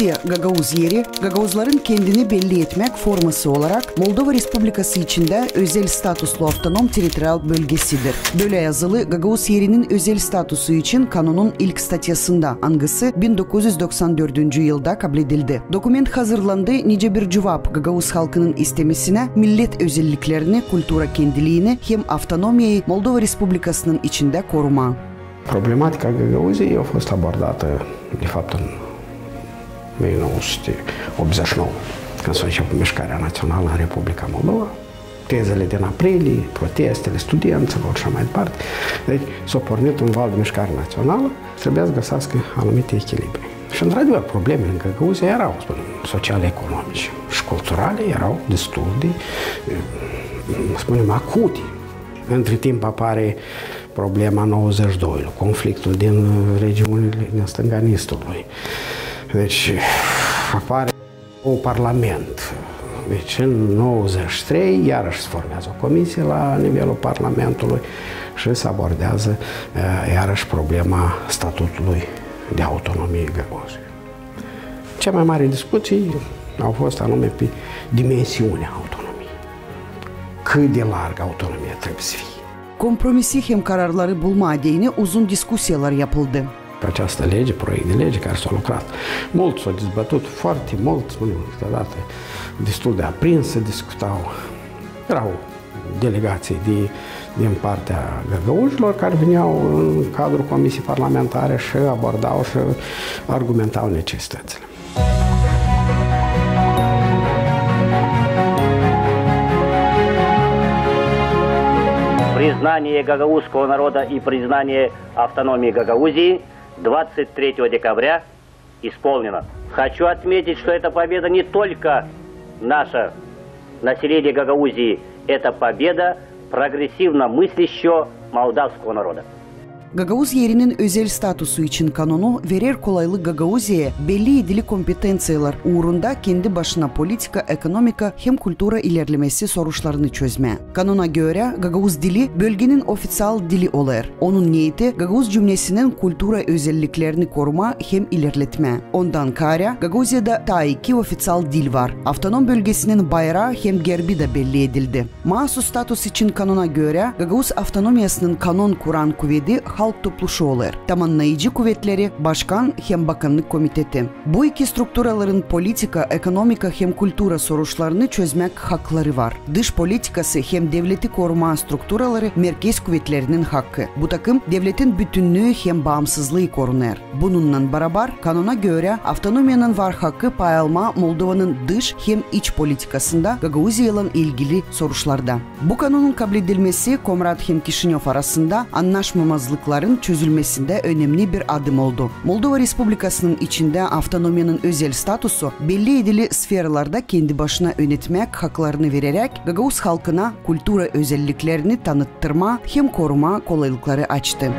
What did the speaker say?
Gagauzya, Gagavuz yeri, Gagavuzların kendini belli etmek forması olarak Moldova Respublikası içinde özel statuslu avtonom teritorial bölgesidir. Böyle yazılı Gagavuz yerinin özel statusu için kanunun ilk statyasında angısı 1994 yılda kabul edildi. Dokument hazırlandı, nice bir cevap Gagavuz halkının istemesine millet özelliklerini, kultura kendiliğini hem avtonomiyayı Moldova Respublikası'nın içinde koruma. Problematica Gagauziei a fost abordată, de fapt, în 1989, când s-a început mișcarea națională în Republica Moldova. Tezele din aprilie, protestele studenților și mai departe. Deci s-a pornit un val de mișcare națională, trebuia să găsească anumite echilibre. Și, într-adevăr, problemele în Gagauzia erau, sociale, economice și culturale, erau destul de, spunem, acute. Între timp apare problema 92, conflictul din regiunile din stânga Nistului. Deci apare un parlament. Deci în 93 iarăși se formează o comisie la nivelul Parlamentului și se abordează iarăși problema statutului de autonomie Gagauziei. Cea mai mare discuții au fost anume pe dimensiunea autonomiei. Cât de largă autonomia trebuie să fie. Kompromisi hem kararları bulma adayine uzun diskusiyalar yapıldı. Pe această lege, proiect de lege care s-a lucrat mult, s-a dezbătut foarte mult, câteodată destul de aprins, se discutau. Erau delegații din partea găgăușilor care veneau în cadrul comisii parlamentare și abordau și argumentau necesitățile. Признание гагаузского народа и признание автономии Гагаузии 23 декабря исполнено. Хочу отметить, что эта победа не только наше население Гагаузии, это победа прогрессивно мыслящего молдавского народа. Gagavuz yerinin özel statusu için kanunu verir kolaylık Gagavuzya'ya belli edili kompetensiyalar uğrunda kendi başına politika, ekonomika hem kultura ilerlemesi soruşlarını çözme. Kanuna göre Gagavuz dili bölgenin ofisyal dili olur. Onun niyeti Gagavuz cümlesinin kultura özelliklerini koruma hem ilerletme. Ondan kare Gagavuzya'da ta iki ofisyal dil var. Avtonom bölgesinin bayrağı hem gerbi de belli edildi. Mahsus status için kanuna göre Gagavuz Avtonomiyasının kanun kuran kuvveti halk topluluğu olur. Tamamlayıcı kuvvetleri başkan hem bakanlık komiteti. Bu iki strukturaların politika, ekonomika hem kultura soruşlarını çözmek hakları var. Dış politikası hem devleti koruma strukturaları merkez kuvvetlerinin hakkı. Bu takım devletin bütünlüğü hem bağımsızlığı korunur. Bununla beraber kanuna göre avtonomiyanın var hakkı pay alma Moldova'nın dış hem iç politikasında Gagavuzya ile ilgili soruşlarda. Bu kanunun kabul edilmesi Komrat hem Kişinyov arasında anlaşmamazlıkların çözülmesinde önemli bir adım oldu. Moldova Respublikası'nın içinde avtonomiyanın özel statusu belli edili sferlarda kendi başına yönetmek haklarını vererek Gagavuz halkına kultura özelliklerini tanıttırma hem koruma kolaylıkları açtı.